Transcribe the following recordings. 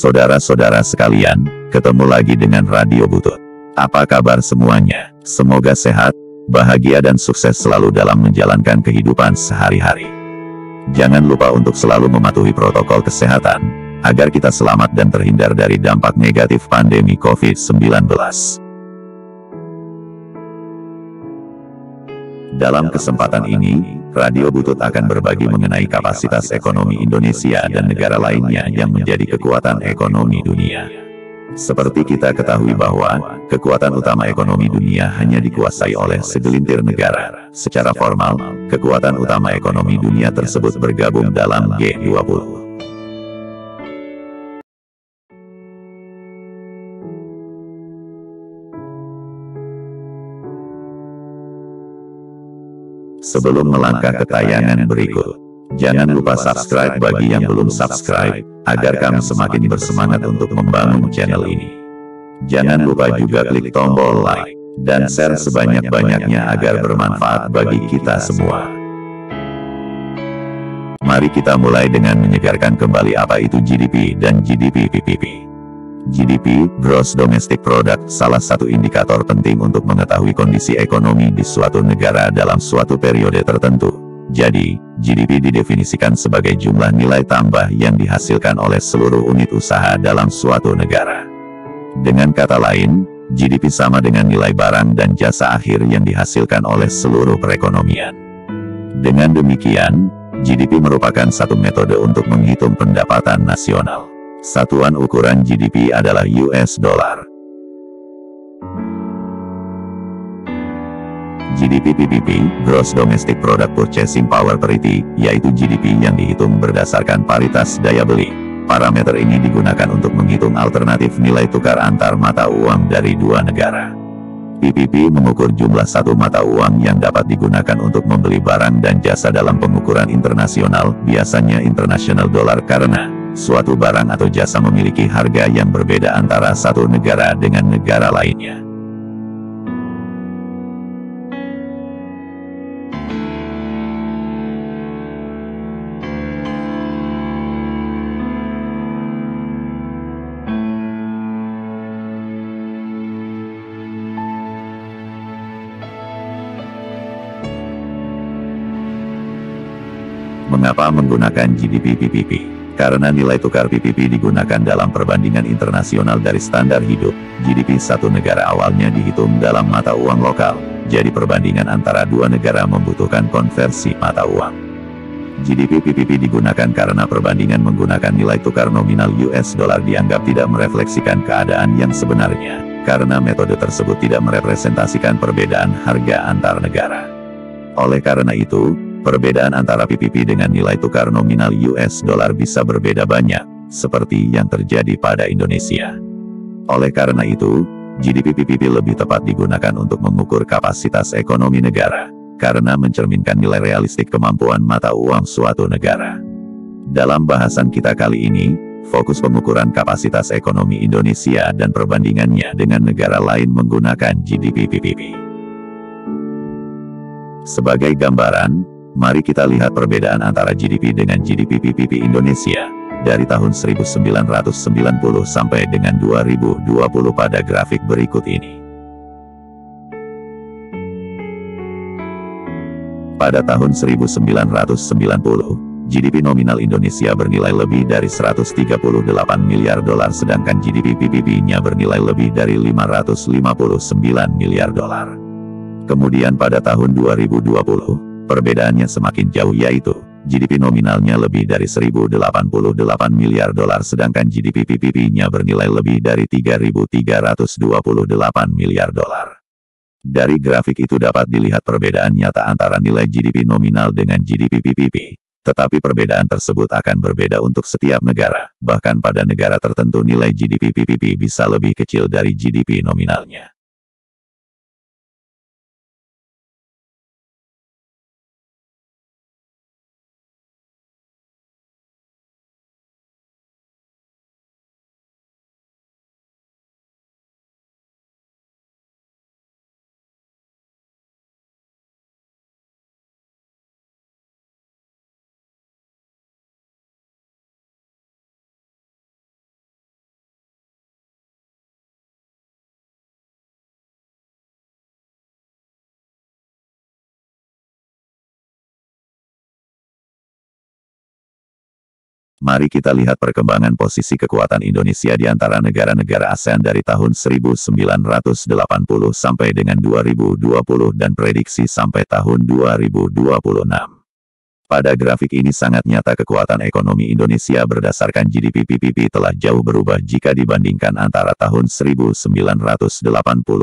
Saudara-saudara sekalian, ketemu lagi dengan Radio Butut. Apa kabar semuanya? Semoga sehat, bahagia dan sukses selalu dalam menjalankan kehidupan sehari-hari. Jangan lupa untuk selalu mematuhi protokol kesehatan, agar kita selamat dan terhindar dari dampak negatif pandemi COVID-19. Dalam kesempatan ini, Radio Butut akan berbagi mengenai kapasitas ekonomi Indonesia dan negara lainnya yang menjadi kekuatan ekonomi dunia. Seperti kita ketahui bahwa, kekuatan utama ekonomi dunia hanya dikuasai oleh segelintir negara. Secara formal, kekuatan utama ekonomi dunia tersebut bergabung dalam G20. Sebelum melangkah ke tayangan berikut, jangan lupa subscribe bagi yang belum subscribe, agar kami semakin bersemangat untuk membangun channel ini. Jangan lupa juga klik tombol like, dan share sebanyak-banyaknya agar bermanfaat bagi kita semua. Mari kita mulai dengan menyegarkan kembali apa itu GDP dan GDP-PPP. GDP, Gross Domestic Product, salah satu indikator penting untuk mengetahui kondisi ekonomi di suatu negara dalam suatu periode tertentu. Jadi, GDP didefinisikan sebagai jumlah nilai tambah yang dihasilkan oleh seluruh unit usaha dalam suatu negara. Dengan kata lain, GDP sama dengan nilai barang dan jasa akhir yang dihasilkan oleh seluruh perekonomian. Dengan demikian, GDP merupakan satu metode untuk menghitung pendapatan nasional. Satuan ukuran GDP adalah US dollar. GDP-PPP, Gross Domestic Product Purchasing Power Parity, yaitu GDP yang dihitung berdasarkan paritas daya beli. Parameter ini digunakan untuk menghitung alternatif nilai tukar antar mata uang dari dua negara. PPP mengukur jumlah satu mata uang yang dapat digunakan untuk membeli barang dan jasa dalam pengukuran internasional, biasanya international dollar, karena suatu barang atau jasa memiliki harga yang berbeda antara satu negara dengan negara lainnya. Mengapa menggunakan GDP-PPP? Karena nilai tukar PPP digunakan dalam perbandingan internasional dari standar hidup. GDP satu negara awalnya dihitung dalam mata uang lokal, jadi perbandingan antara dua negara membutuhkan konversi mata uang. GDP-PPP digunakan karena perbandingan menggunakan nilai tukar nominal US dollar dianggap tidak merefleksikan keadaan yang sebenarnya, karena metode tersebut tidak merepresentasikan perbedaan harga antar negara. Oleh karena itu, perbedaan antara PPP dengan nilai tukar nominal US dollar bisa berbeda banyak, seperti yang terjadi pada Indonesia. Oleh karena itu, GDP-PPP lebih tepat digunakan untuk mengukur kapasitas ekonomi negara, karena mencerminkan nilai realistik kemampuan mata uang suatu negara. Dalam bahasan kita kali ini, fokus pengukuran kapasitas ekonomi Indonesia dan perbandingannya dengan negara lain menggunakan GDP-PPP. Sebagai gambaran, mari kita lihat perbedaan antara GDP dengan GDP-PPP Indonesia, dari tahun 1990 sampai dengan 2020 pada grafik berikut ini. Pada tahun 1990, GDP nominal Indonesia bernilai lebih dari 138 miliar dolar sedangkan GDP-PPP-nya bernilai lebih dari 559 miliar dolar. Kemudian pada tahun 2020, perbedaannya semakin jauh yaitu, GDP nominalnya lebih dari 1.088 miliar dolar sedangkan GDP-PPP-nya bernilai lebih dari 3.328 miliar dolar. Dari grafik itu dapat dilihat perbedaan nyata antara nilai GDP nominal dengan GDP-PPP. Tetapi perbedaan tersebut akan berbeda untuk setiap negara, bahkan pada negara tertentu nilai GDP-PPP bisa lebih kecil dari GDP nominalnya. Mari kita lihat perkembangan posisi kekuatan Indonesia di antara negara-negara ASEAN dari tahun 1980 sampai dengan 2020 dan prediksi sampai tahun 2026. Pada grafik ini sangat nyata kekuatan ekonomi Indonesia berdasarkan GDP PPP telah jauh berubah jika dibandingkan antara tahun 1980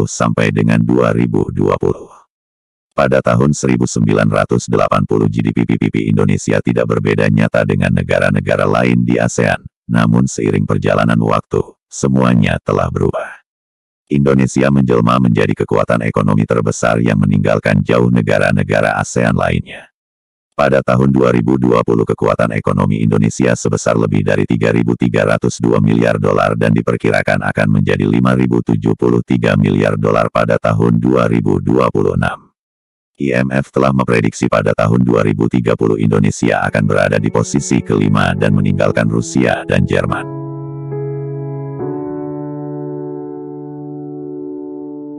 sampai dengan 2020. Pada tahun 1980 GDP PPP Indonesia tidak berbeda nyata dengan negara-negara lain di ASEAN, namun seiring perjalanan waktu, semuanya telah berubah. Indonesia menjelma menjadi kekuatan ekonomi terbesar yang meninggalkan jauh negara-negara ASEAN lainnya. Pada tahun 2020 kekuatan ekonomi Indonesia sebesar lebih dari 3.302 miliar dolar dan diperkirakan akan menjadi 5.073 miliar dolar pada tahun 2026. IMF telah memprediksi pada tahun 2030 Indonesia akan berada di posisi kelima dan meninggalkan Rusia dan Jerman.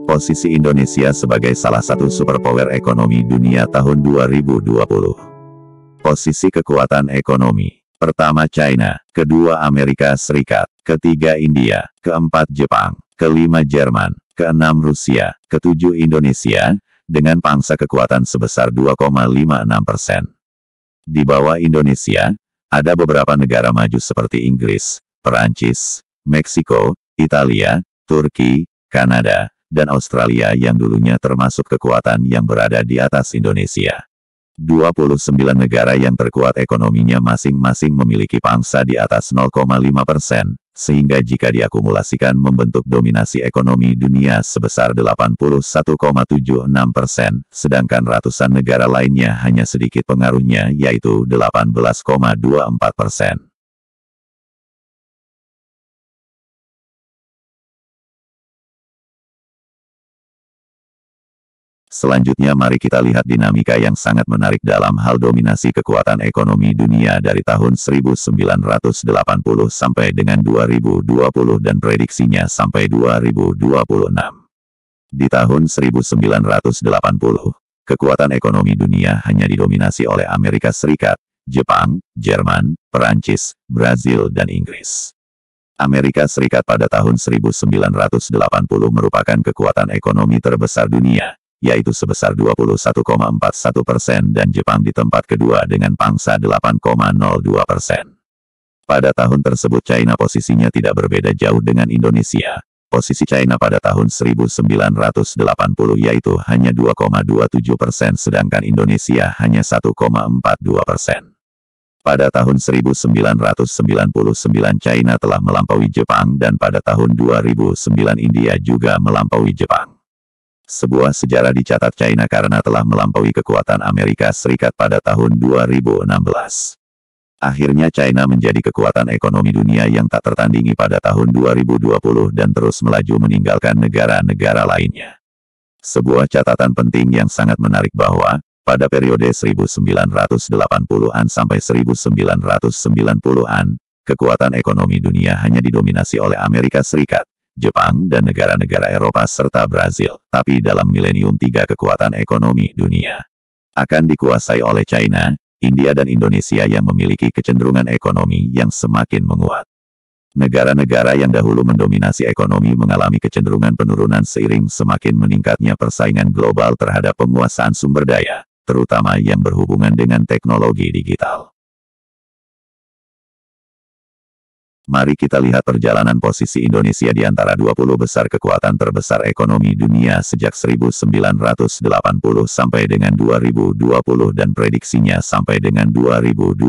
Posisi Indonesia sebagai salah satu superpower ekonomi dunia tahun 2020. Posisi kekuatan ekonomi. Pertama China, kedua Amerika Serikat, ketiga India, keempat Jepang, kelima Jerman, keenam Rusia, ketujuh Indonesia, dengan pangsa kekuatan sebesar 2,56%. Di bawah Indonesia, ada beberapa negara maju seperti Inggris, Perancis, Meksiko, Italia, Turki, Kanada, dan Australia yang dulunya termasuk kekuatan yang berada di atas Indonesia. 29 negara yang terkuat ekonominya masing-masing memiliki pangsa di atas 0,5%, sehingga jika diakumulasikan membentuk dominasi ekonomi dunia sebesar 81,76%, sedangkan ratusan negara lainnya hanya sedikit pengaruhnya yaitu 18,24%. Selanjutnya mari kita lihat dinamika yang sangat menarik dalam hal dominasi kekuatan ekonomi dunia dari tahun 1980 sampai dengan 2020 dan prediksinya sampai 2026. Di tahun 1980, kekuatan ekonomi dunia hanya didominasi oleh Amerika Serikat, Jepang, Jerman, Perancis, Brazil dan Inggris. Amerika Serikat pada tahun 1980 merupakan kekuatan ekonomi terbesar dunia, yaitu sebesar 21,41% dan Jepang di tempat kedua dengan pangsa 8,02%. Pada tahun tersebut China posisinya tidak berbeda jauh dengan Indonesia. Posisi China pada tahun 1980 yaitu hanya 2,27% sedangkan Indonesia hanya 1,42%. Pada tahun 1999 China telah melampaui Jepang dan pada tahun 2009 India juga melampaui Jepang. Sebuah sejarah dicatat China karena telah melampaui kekuatan Amerika Serikat pada tahun 2016. Akhirnya China menjadi kekuatan ekonomi dunia yang tak tertandingi pada tahun 2020 dan terus melaju meninggalkan negara-negara lainnya. Sebuah catatan penting yang sangat menarik bahwa, pada periode 1980-an sampai 1990-an, kekuatan ekonomi dunia hanya didominasi oleh Amerika Serikat, Jepang dan negara-negara Eropa serta Brazil, tapi dalam milenium 3 kekuatan ekonomi dunia akan dikuasai oleh China, India dan Indonesia yang memiliki kecenderungan ekonomi yang semakin menguat. Negara-negara yang dahulu mendominasi ekonomi mengalami kecenderungan penurunan seiring semakin meningkatnya persaingan global terhadap penguasaan sumber daya, terutama yang berhubungan dengan teknologi digital. Mari kita lihat perjalanan posisi Indonesia di antara 20 besar kekuatan terbesar ekonomi dunia sejak 1980 sampai dengan 2020 dan prediksinya sampai dengan 2026.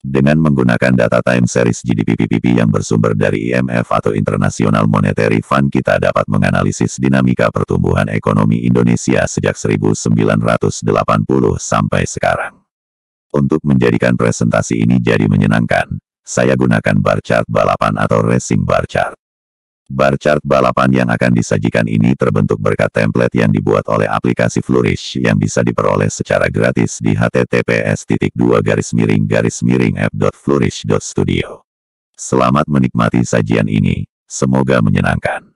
Dengan menggunakan data time series GDP PPP yang bersumber dari IMF atau International Monetary Fund kita dapat menganalisis dinamika pertumbuhan ekonomi Indonesia sejak 1980 sampai sekarang. Untuk menjadikan presentasi ini jadi menyenangkan, saya gunakan bar chart balapan atau racing bar chart. Bar chart balapan yang akan disajikan ini terbentuk berkat template yang dibuat oleh aplikasi Flourish yang bisa diperoleh secara gratis di https://app.flourish.studio. Selamat menikmati sajian ini, semoga menyenangkan.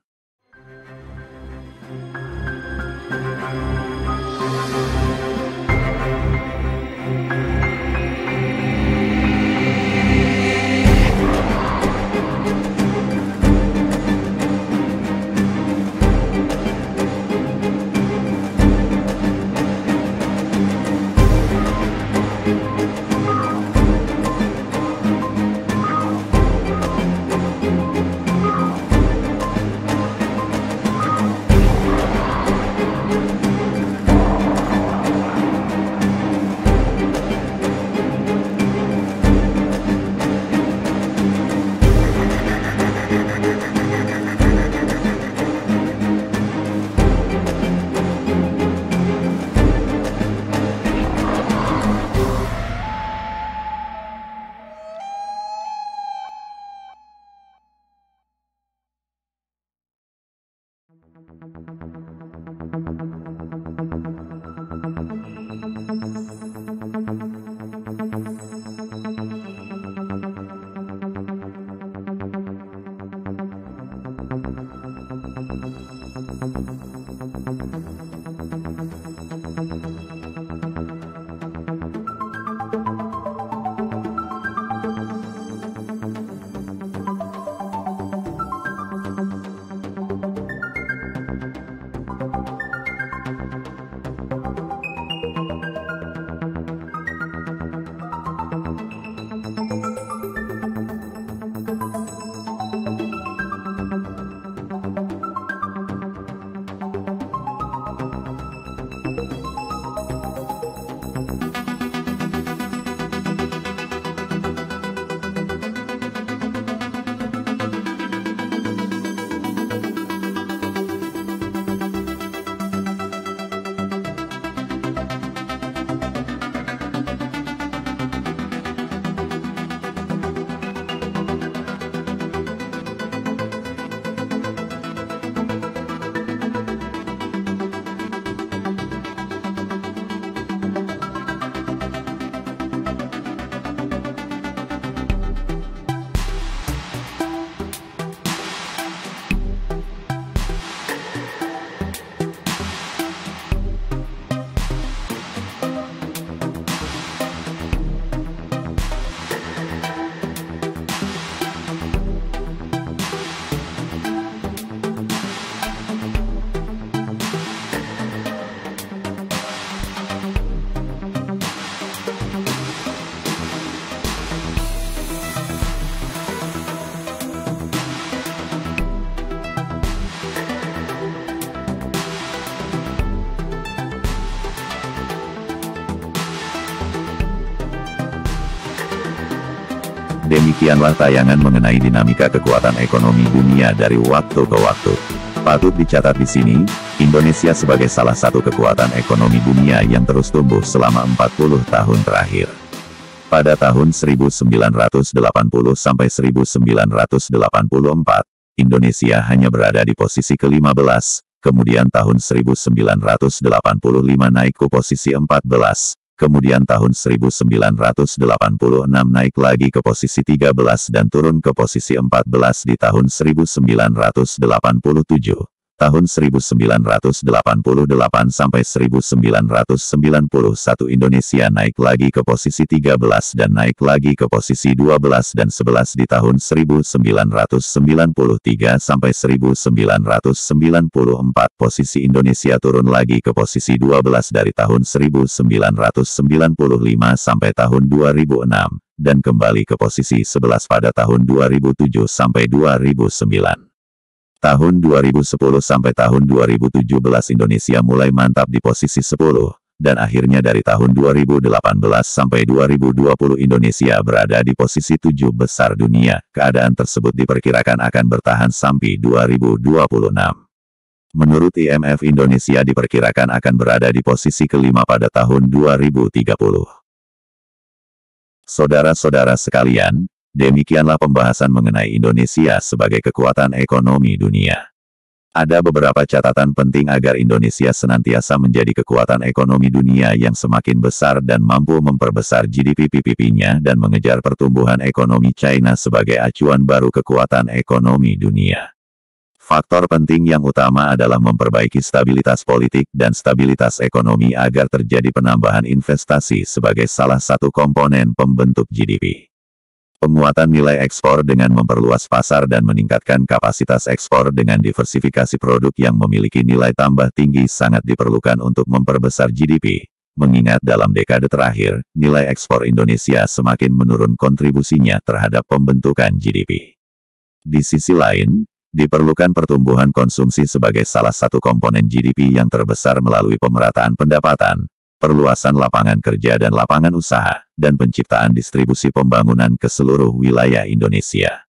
Demikianlah tayangan mengenai dinamika kekuatan ekonomi dunia dari waktu ke waktu. Patut dicatat di sini, Indonesia sebagai salah satu kekuatan ekonomi dunia yang terus tumbuh selama 40 tahun terakhir. Pada tahun 1980 sampai 1984, Indonesia hanya berada di posisi ke-15, kemudian tahun 1985 naik ke posisi 14. Kemudian tahun 1986 naik lagi ke posisi 13 dan turun ke posisi 14 di tahun 1987. Tahun 1988 sampai 1991 Indonesia naik lagi ke posisi 13 dan naik lagi ke posisi 12 dan 11 di tahun 1993 sampai 1994 posisi Indonesia turun lagi ke posisi 12 dari tahun 1995 sampai tahun 2006 dan kembali ke posisi 11 pada tahun 2007 sampai 2009. Tahun 2010 sampai tahun 2017 Indonesia mulai mantap di posisi 10, dan akhirnya dari tahun 2018 sampai 2020 Indonesia berada di posisi 7 besar dunia. Keadaan tersebut diperkirakan akan bertahan sampai 2026. Menurut IMF Indonesia diperkirakan akan berada di posisi kelima pada tahun 2030. Saudara-saudara sekalian, demikianlah pembahasan mengenai Indonesia sebagai kekuatan ekonomi dunia. Ada beberapa catatan penting agar Indonesia senantiasa menjadi kekuatan ekonomi dunia yang semakin besar dan mampu memperbesar GDP PPP-nya dan mengejar pertumbuhan ekonomi China sebagai acuan baru kekuatan ekonomi dunia. Faktor penting yang utama adalah memperbaiki stabilitas politik dan stabilitas ekonomi agar terjadi penambahan investasi sebagai salah satu komponen pembentuk GDP. Penguatan nilai ekspor dengan memperluas pasar dan meningkatkan kapasitas ekspor dengan diversifikasi produk yang memiliki nilai tambah tinggi sangat diperlukan untuk memperbesar GDP. Mengingat dalam dekade terakhir, nilai ekspor Indonesia semakin menurun kontribusinya terhadap pembentukan GDP. Di sisi lain, diperlukan pertumbuhan konsumsi sebagai salah satu komponen GDP yang terbesar melalui pemerataan pendapatan, perluasan lapangan kerja dan lapangan usaha, dan penciptaan distribusi pembangunan ke seluruh wilayah Indonesia.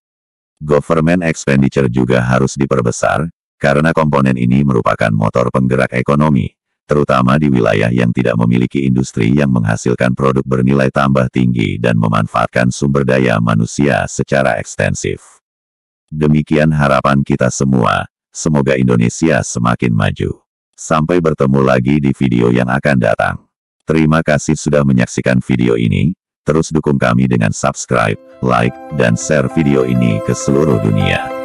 Government expenditure juga harus diperbesar, karena komponen ini merupakan motor penggerak ekonomi, terutama di wilayah yang tidak memiliki industri yang menghasilkan produk bernilai tambah tinggi dan memanfaatkan sumber daya manusia secara ekstensif. Demikian harapan kita semua. Semoga Indonesia semakin maju. Sampai bertemu lagi di video yang akan datang. Terima kasih sudah menyaksikan video ini. Terus dukung kami dengan subscribe, like, dan share video ini ke seluruh dunia.